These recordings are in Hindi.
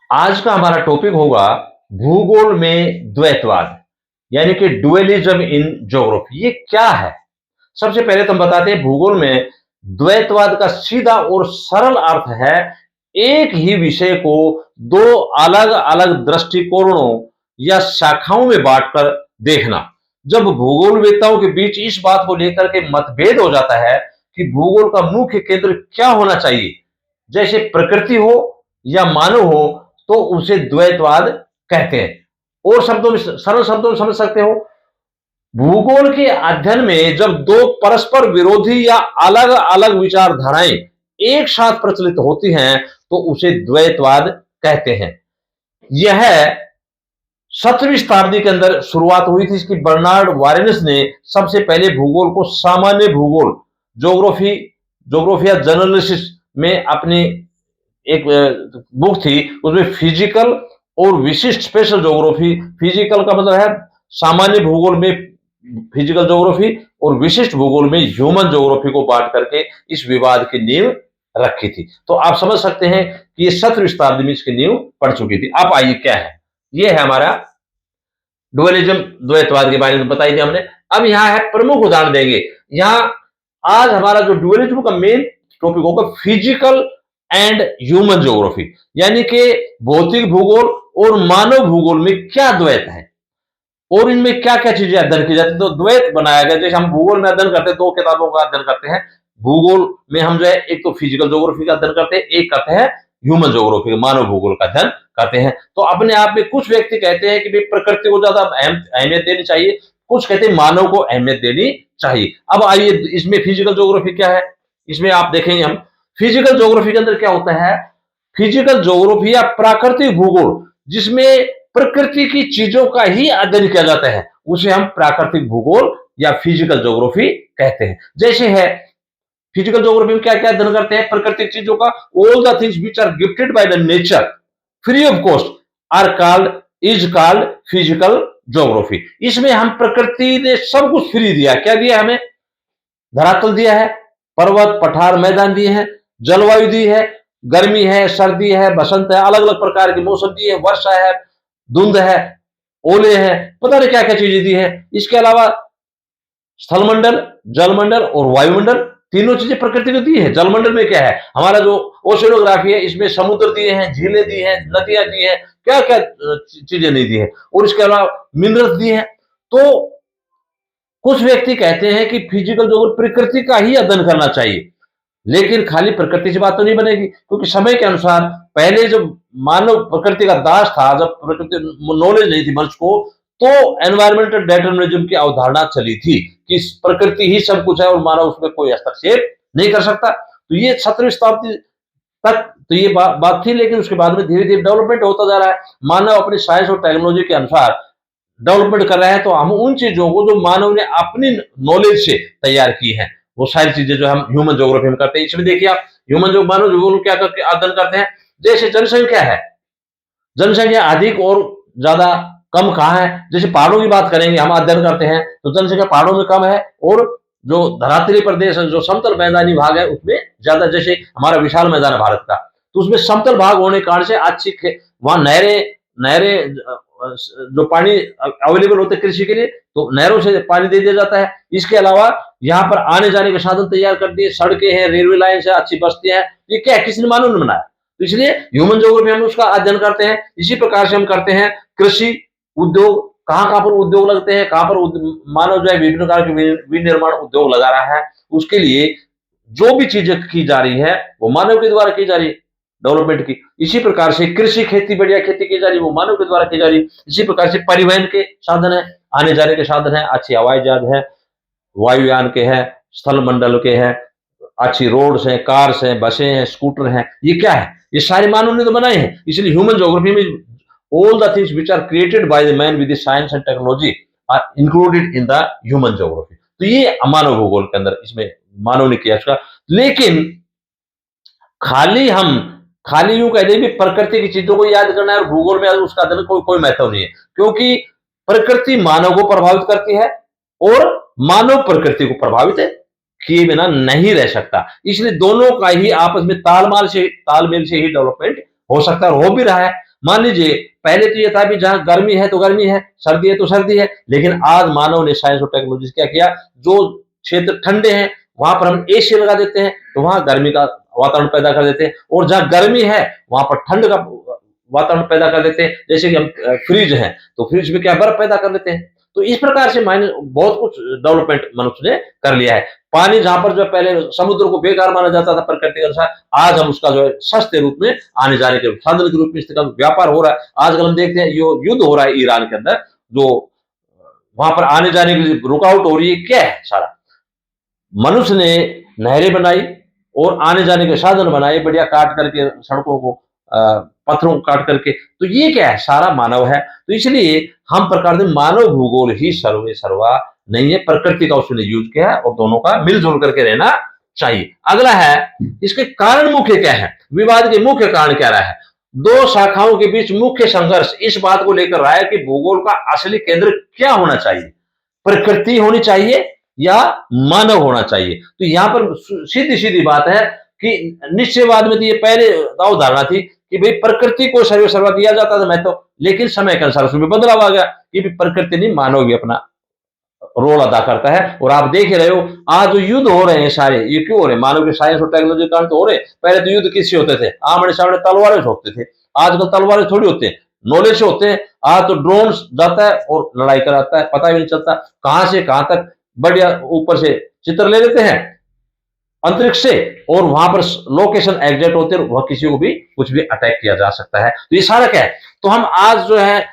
आज का हमारा टॉपिक होगा भूगोल में द्वैतवाद, यानी कि डुअलिज्म इन ज्योग्राफी। ये क्या है? सबसे पहले तो हम बताते हैं, भूगोल में द्वैतवाद का सीधा और सरल अर्थ है एक ही विषय को दो अलग अलग दृष्टिकोणों या शाखाओं में बांटकर देखना। जब भूगोलवेत्ताओं के बीच इस बात को लेकर के मतभेद हो जाता है कि भूगोल का मुख्य केंद्र क्या होना चाहिए, जैसे प्रकृति हो या मानव हो, तो उसे द्वैतवाद कहते हैं। और शब्दों में, सरल शब्दों में समझ सकते हो, भूगोल के अध्ययन में जब दो परस्पर विरोधी या अलग अलग विचारधाराएं एक साथ प्रचलित होती हैं तो उसे द्वैतवाद कहते हैं। यह 17वीं शताब्दी के अंदर शुरुआत हुई थी। इसकी बर्नार्ड वारेनस ने सबसे पहले भूगोल को सामान्य भूगोल, ज्योग्राफी, ज्योग्राफिया जर्नलिसिस में अपनी एक बुक थी, उसमें फिजिकल और विशिष्ट स्पेशल ज्योग्राफी, फिजिकल का मतलब है सामान्य भूगोल में फिजिकल ज्योग्राफी और विशिष्ट भूगोल में ह्यूमन ज्योग्राफी को बांट करके इस विवाद की नींव रखी थी। तो आप समझ सकते हैं कि ये 17वीं शताब्दी में इसकी नींव पड़ चुकी थी। अब आइए क्या है, ये है हमारा डुअलिज्म, द्वैतवाद के बारे में बताई थी हमने। अब यहाँ है, प्रमुख उदाहरण देंगे। यहाँ आज हमारा जो डुअलिज्म का मेन टॉपिक होगा फिजिकल एंड ह्यूमन ज्योग्राफी, यानी कि भौतिक भूगोल और मानव भूगोल में क्या द्वैत है और इनमें क्या क्या चीजें अध्ययन की जाती है। तो द्वैत बनाया गया। जैसे हम भूगोल में अध्ययन करते हैं, दो किताबों का अध्ययन करते हैं भूगोल में, हम जो है एक तो फिजिकल ज्योग्राफी का अध्ययन करते हैं, एक करते हैं ह्यूमन ज्योग्राफी, मानव भूगोल का अध्ययन करते हैं। तो अपने आप में कुछ व्यक्ति कहते हैं कि भाई प्रकृति को ज्यादा अहमियत देनी चाहिए, कुछ कहते हैं मानव को अहमियत देनी चाहिए। अब आइए, इसमें फिजिकल ज्योग्राफी क्या है, इसमें आप देखेंगे हम फिजिकल ज्योग्राफी के अंदर क्या होता है। फिजिकल ज्योग्राफी या प्राकृतिक भूगोल, जिसमें प्रकृति की चीजों का ही अध्ययन किया जाता है, उसे हम प्राकृतिक भूगोल या फिजिकल ज्योग्राफी कहते हैं। जैसे है, फिजिकल ज्योग्राफी में क्या क्या अध्ययन करते हैं, प्राकृतिक चीजों का। All the things which are gifted by the nature free of cost are called is called physical geography. इसमें हम प्रकृति ने सब कुछ फ्री दिया। क्या दिया हमें? धरातल दिया है, पर्वत पठार मैदान दिए हैं, जलवायु दी है, गर्मी है, सर्दी है, बसंत है, अलग अलग प्रकार के मौसम दिए, वर्षा है, धुंध है, ओले हैं, पता नहीं क्या क्या चीजें दी है। इसके अलावा स्थलमंडल, जलमंडल और वायुमंडल, तीनों चीजें प्रकृति ने दी है। जलमंडल में क्या है, हमारा जो ओशिनोग्राफी है, इसमें समुद्र दिए हैं, झीलें दी हैं, नदियां दी हैं, क्या क्या चीजें नहीं दी है। और इसके अलावा मिनरल्स दिए हैं। तो कुछ व्यक्ति कहते हैं कि फिजिकल जो प्रकृति का ही अध्ययन करना चाहिए, लेकिन खाली प्रकृति से बात तो नहीं बनेगी, क्योंकि समय के अनुसार पहले जब मानव प्रकृति का दास था, जब प्रकृति नॉलेज नहीं थी मनुष्य को, तो एनवायरमेंटल डिटरमिनिज्म की अवधारणा चली थी कि प्रकृति ही सब कुछ है और मानव उसमें कोई हस्तक्षेप नहीं कर सकता। तो ये 17वीं शताब्दी तक तो ये बात थी, लेकिन उसके बाद में धीरे धीरे डेवलपमेंट होता जा रहा है। मानव अपनी साइंस और टेक्नोलॉजी के अनुसार डेवलपमेंट कर रहा है, तो हम उन चीजों को जो मानव ने अपनी नॉलेज से तैयार की है, वो सारी चीजें जो हम ह्यूमन ज्योग्राफी में करते हैं। इसमें देखिए आप, ह्यूमन जो मानव ज्योग्राफी क्या करके अध्ययन करते हैं। जैसे जनसंख्या है, जनसंख्या अधिक और ज्यादा कम कहाँ है। जैसे पहाड़ों की बात करेंगे, हम अध्ययन करते हैं तो जनसंख्या पहाड़ों में कम है, और जो धरातली प्रदेश है, जो समतल मैदानी भाग है, उसमें ज्यादा। जैसे हमारा विशाल मैदान है भारत का, तो उसमें समतल भाग होने के कारण से अच्छी वहां नहरें नहरें जो पानी अवेलेबल होते हैं कृषि के लिए, तो नहरों से पानी दे दिया जाता है। इसके अलावा यहाँ पर आने जाने के साधन तैयार कर दिए, सड़कें हैं, रेलवे लाइन है, अच्छी बस्तियां हैं। ये क्या है, किसी ने मानव ने बनाया। तो इसलिए ह्यूमन ज्योग्राफी हम उसका अध्ययन करते हैं। इसी प्रकार से हम करते हैं कृषि उद्योग, कहाँ पर उद्योग लगते हैं, कहाँ पर मानव जो है विभिन्न प्रकार के विनिर्माण उद्योग लगा रहा है, उसके लिए जो भी चीजें की जा रही है वो मानव के द्वारा की जा रही है, डेवलपमेंट की। इसी प्रकार से कृषि, खेती, बढ़िया खेती की जा रही है, वो मानव के द्वारा की जा रही है। इसी प्रकार से परिवहन के साधन है, आने जाने के साधन है, अच्छी हवाई जहाज है, वायुयान के हैं, स्थल मंडल के हैं, अच्छी रोड्स हैं, कार्स हैं, बसें हैं, स्कूटर हैं। ये क्या है, ये सारे मानव ने तो बनाए हैं। इसलिए ह्यूमन ज्योग्राफी में all the things which are created by the man with the science and technology are included in the human geography. तो ये मानव भूगोल के अंदर इसमें मानव ने किया इसका। लेकिन खाली यूं कह दें कि प्रकृति की चीजों को याद करना है और भूगोल में उसका कोई महत्व नहीं है, क्योंकि प्रकृति मानव को प्रभावित करती है और मानव प्रकृति को प्रभावित किए बिना नहीं रह सकता। इसलिए दोनों का ही आपस में तालमेल से ही डेवलपमेंट हो सकता है और हो भी रहा है। मान लीजिए पहले तो ये था भी जहां गर्मी है तो गर्मी है, सर्दी है तो सर्दी है, लेकिन आज मानव ने साइंस और टेक्नोलॉजी से क्या किया, जो क्षेत्र ठंडे हैं वहां पर हम एसी लगा देते हैं, तो वहां गर्मी का वातावरण पैदा कर देते हैं, और जहां गर्मी है वहां पर ठंड का वातावरण पैदा कर देते हैं। जैसे कि हम फ्रिज है, तो फ्रिज में क्या बर्फ पैदा कर देते हैं। तो इस प्रकार से माइनस बहुत कुछ डेवलपमेंट मनुष्य ने कर लिया है। पानी जहां पर जो है पहले समुद्र को बेकार माना जाता था प्रकृति के अनुसार, आज हम उसका जो है सस्ते रूप में आने जाने के साधन के रूप में इसका व्यापार हो रहा है। आजकल हम देखते हैं जो युद्ध हो रहा है ईरान के अंदर, जो वहां पर आने जाने के लिए रुकावट हो रही है, क्या है सारा मनुष्य ने नहरें बनाई और आने जाने के साधन बनाए, बढ़िया काट करके सड़कों को, पत्थरों को काट करके। तो ये क्या है, सारा मानव है। तो इसलिए हम प्रकार से मानव भूगोल ही सर्वे सर्वा नहीं है, प्रकृति का उसने यूज किया है, और दोनों का मिलजुल करके रहना चाहिए। अगला है इसके कारण मुख्य क्या है, विवाद के मुख्य कारण क्या रहा है। दो शाखाओं के बीच मुख्य संघर्ष इस बात को लेकर रहा है कि भूगोल का असली केंद्र क्या होना चाहिए, प्रकृति होनी चाहिए या मानव होना चाहिए। तो यहां पर सीधी सीधी बात है कि निश्चयवाद में तो ये पहले अवधारणा थी कि भाई प्रकृति को सर्वे सर्वा दिया जाता था महत्व, लेकिन समय के अनुसार उसमें बदलाव आ गया कि प्रकृति नहीं, मानव भी अपना रोल अदा करता है। और आप देख रहे हो आज जो युद्ध हो रहे हैं सारे, ये क्यों हो रहे हैं, मानव के साइंस और टेक्नोलॉजी के कारण तो हो रहे। पहले तो युद्ध किससे होते थे, आमने सामने तलवारें से होते थे, आजकल तलवारें थोड़ी होते हैं, नॉलेज से होते हैं। आज तो ड्रोन जाता है और लड़ाई कराता है, पता भी नहीं चलता कहां से कहां तक, बढ़िया ऊपर से चित्र ले लेते हैं अंतरिक्ष से, और वहां पर लोकेशन एग्जैक्ट होते हैं, वह किसी को भी कुछ भी अटैक किया जा सकता है। तो ये सारा क्या है, तो हम आज जो है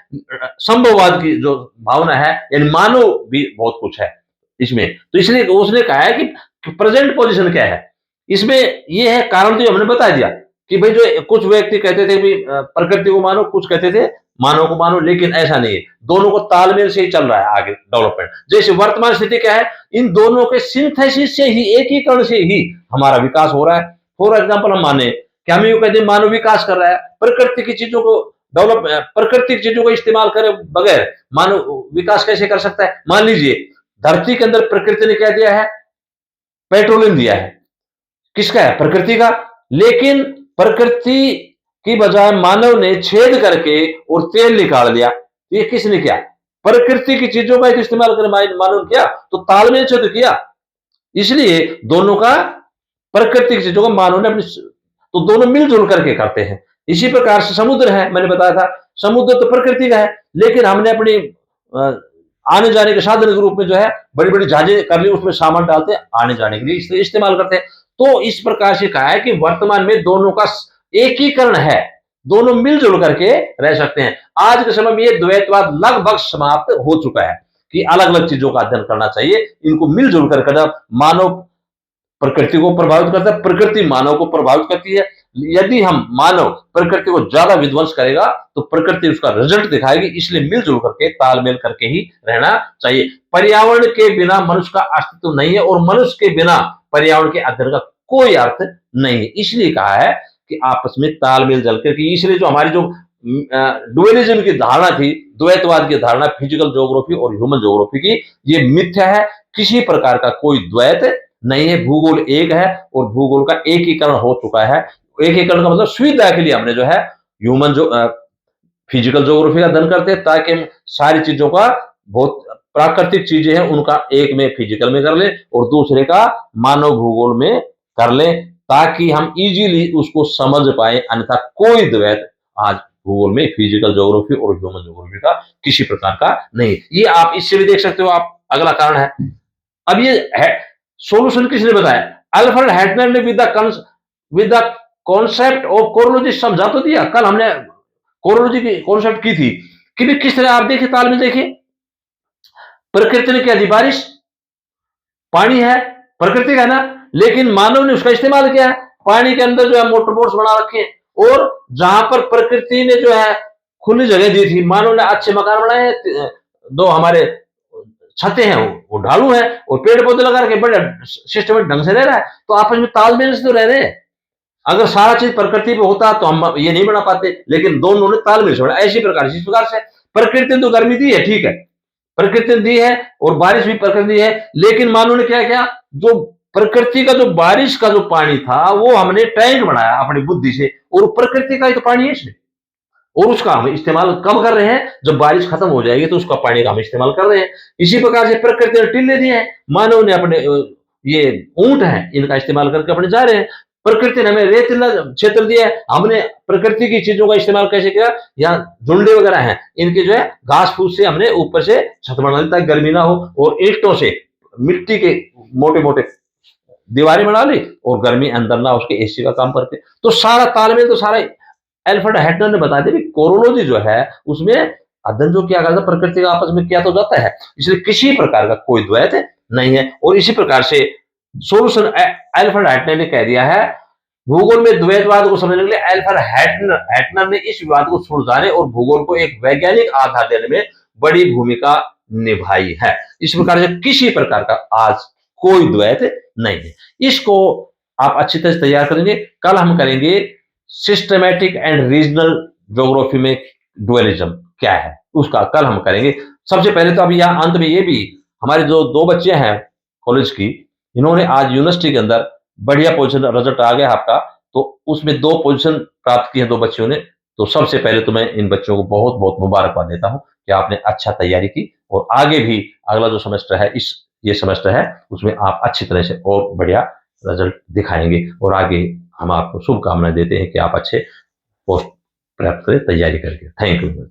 संभववाद की जो भावना है, यानी मानव भी बहुत कुछ है इसमें। तो इसलिए उसने कहा है कि प्रेजेंट पोजीशन क्या है इसमें, ये है कारण तो हमने बता दिया कि भाई जो कुछ व्यक्ति कहते थे भी प्रकृति को मानो, कुछ कहते थे मानव को मानो, लेकिन ऐसा नहीं है, दोनों को तालमेल से ही चल रहा है आगे डेवलपमेंट। जैसे वर्तमान स्थिति क्या है, इन दोनों के सिंथेसिस से ही, एकीकरण से ही हमारा विकास हो रहा है। फॉर एग्जाम्पल हम माने कि हम यूं कहते हैं मानव विकास कर रहा है, प्रकृति की चीजों को डेवलप, प्रकृति की चीजों को इस्तेमाल करे बगैर मानव विकास कैसे कर सकता है। मान लीजिए धरती के अंदर प्रकृति ने क्या दिया है, पेट्रोलियम दिया है, किसका है, प्रकृति का। लेकिन प्रकृति की बजाय मानव ने छेद करके और तेल निकाल लिया, ये किसने किया, प्रकृति की चीजों का इस्तेमाल कर मानव किया, तो तालमेल से तो किया। इसलिए दोनों का, प्रकृति की चीजों का मानव ने अपनी, तो दोनों मिलजुल करके करते हैं। इसी प्रकार से समुद्र है, मैंने बताया था समुद्र तो प्रकृति का है, लेकिन हमने अपनी आने जाने के साधन के रूप में जो है बड़ी बड़ी जहाजें कर ली, उसमें सामान डालते हैं, आने जाने के लिए इसलिए इस्तेमाल करते हैं। तो इस प्रकार से कहा है कि वर्तमान में दोनों का एकीकरण है, दोनों मिलजुल करके रह सकते हैं। आज के समय में ये द्वैतवाद लगभग समाप्त हो चुका है कि अलग अलग चीजों का अध्ययन करना चाहिए, इनको मिलजुल कर करना। मानव प्रकृति को प्रभावित करता है, प्रकृति मानव को प्रभावित करती है। यदि हम मानव प्रकृति को ज्यादा विध्वंस करेगा तो प्रकृति उसका रिजल्ट दिखाएगी, इसलिए मिलजुल करके तालमेल करके ही रहना चाहिए। पर्यावरण के बिना मनुष्य का अस्तित्व नहीं है, और मनुष्य के बिना पर्यावरण के अध्ययन का कोई अर्थ नहीं है। इसलिए कहा है कि आपस में तालमेल जल करके, इसलिए जो हमारी जो डुअलिज्म की धारणा थी, द्वैतवाद की धारणा, फिजिकल ज्योग्राफी और ह्यूमन ज्योग्राफी की, ये मिथ्या है। किसी प्रकार का कोई द्वैत नहीं है, भूगोल एक है और भूगोल का एकीकरण हो चुका है। एकीकरण का मतलब सुविधा के लिए हमने जो है ह्यूमन जो फिजिकल ज्योग्राफी का अध्ययन करते हैं, ताकि हम सारी चीजों का, बहुत प्राकृतिक चीजें हैं उनका एक में फिजिकल में कर ले और दूसरे का मानव भूगोल में कर ले, ताकि हम इजीली उसको समझ पाए। अन्यथा कोई द्वैत आज भूगोल में फिजिकल ज्योग्राफी और ह्यूमन ज्योग्राफी का किसी प्रकार का नहीं। ये आप इससे भी देख सकते हो। आप अगला कारण है, अब ये है सोल्यूशन किसने बताया, अल्फ्रेड हेटनर ने with the concept of chorology समझा तो दिया। कल हमने कोरोलॉजी की कॉन्सेप्ट की थी कि भी किस तरह, आप देखिए तालमेल देखिए, प्रकृति ने क्या दी, बारिश, पानी है, प्रकृति का है ना, लेकिन मानव ने उसका इस्तेमाल किया है। पानी के अंदर जो है मोटर बोट्स बना रखे हैं, और जहां पर प्रकृति ने जो है खुली जगह दी थी, मानव ने अच्छे मकान बनाए, दो हमारे छतें हैं वो ढालू है, और पेड़ पौधे लगा रखे, बड़े सिस्टमेटिक ढंग से रह रहा है। तो आपस में तालमेल से तो रह रहे हैं। अगर सारा चीज प्रकृति पे होता तो हम ये नहीं बना पाते, लेकिन दोनों ने तालमेल से बना। ऐसी प्रकार से, इस प्रकार से प्रकृति ने तो गर्मी दी है, ठीक है, प्रकृति ने दी है, और बारिश भी प्रकृति दी है, लेकिन मानव ने क्या किया, जो प्रकृति का जो बारिश का जो पानी था वो हमने टैंक बनाया अपनी बुद्धि से, और प्रकृति का ही तो पानी है इसमें, और उसका हम इस्तेमाल कब कर रहे हैं, जब बारिश खत्म हो जाएगी तो उसका पानी का हम इस्तेमाल कर रहे हैं। इसी प्रकार से प्रकृति ने टीले दिए हैं, मानव ने अपने ये ऊंट हैं इनका इस्तेमाल करके अपने जा रहे हैं। प्रकृति ने हमें रेतीला क्षेत्र दिया है, हमने प्रकृति की चीजों का इस्तेमाल कैसे किया, यहाँ झुंडे वगैरह हैं इनके जो है घास फूस से हमने ऊपर से छत बना ली ताकि गर्मी ना हो, और ईंटों से मिट्टी के मोटे मोटे दीवारें बना ली और गर्मी अंदर ना उसके एसी का काम करते। तो सारा तालमेल तो सारा एल्फ्रेड हेटनर ने बता दिया कि कोरोलॉजी जो है उसमें अध्ययन जो किया गया था प्रकृति का आपस में किया तो जाता है, इसलिए किसी प्रकार का कोई द्वैत नहीं है। और इसी प्रकार से सोल्यूशन एल्फ्रेड हेटनर ने कह दिया है, भूगोल में द्वैतवाद को समझने के लिए एल्फ्रेड हेटनर ने इस विवाद को सुलझाने और भूगोल को एक वैज्ञानिक आधार देने में बड़ी भूमिका निभाई है। इस प्रकार से किसी प्रकार का आज कोई द्वैत नहीं है। इसको आप अच्छी तरह से तैयार करेंगे। कल हम करेंगे सिस्टमैटिक एंड रीजनल ज्योग्राफी में डुअलिज्म क्या है, उसका कल हम करेंगे। सबसे पहले तो अभी यहाँ अंत में ये भी, हमारे जो दो बच्चे हैं कॉलेज की, इन्होंने आज यूनिवर्सिटी के अंदर बढ़िया पोजीशन रिजल्ट आ गया आपका, तो उसमें 2 पोजीशन प्राप्त की है 2 बच्चों ने। तो सबसे पहले तो मैं इन बच्चों को बहुत बहुत मुबारकबाद देता हूँ कि आपने अच्छा तैयारी की, और आगे भी अगला जो सेमेस्टर है, ये सेमेस्टर है, उसमें आप अच्छी तरह से और बढ़िया रिजल्ट दिखाएंगे। और आगे हम आपको शुभकामनाएं देते हैं कि आप अच्छे पोस्ट प्राप्त करें तैयारी करके। Thank you.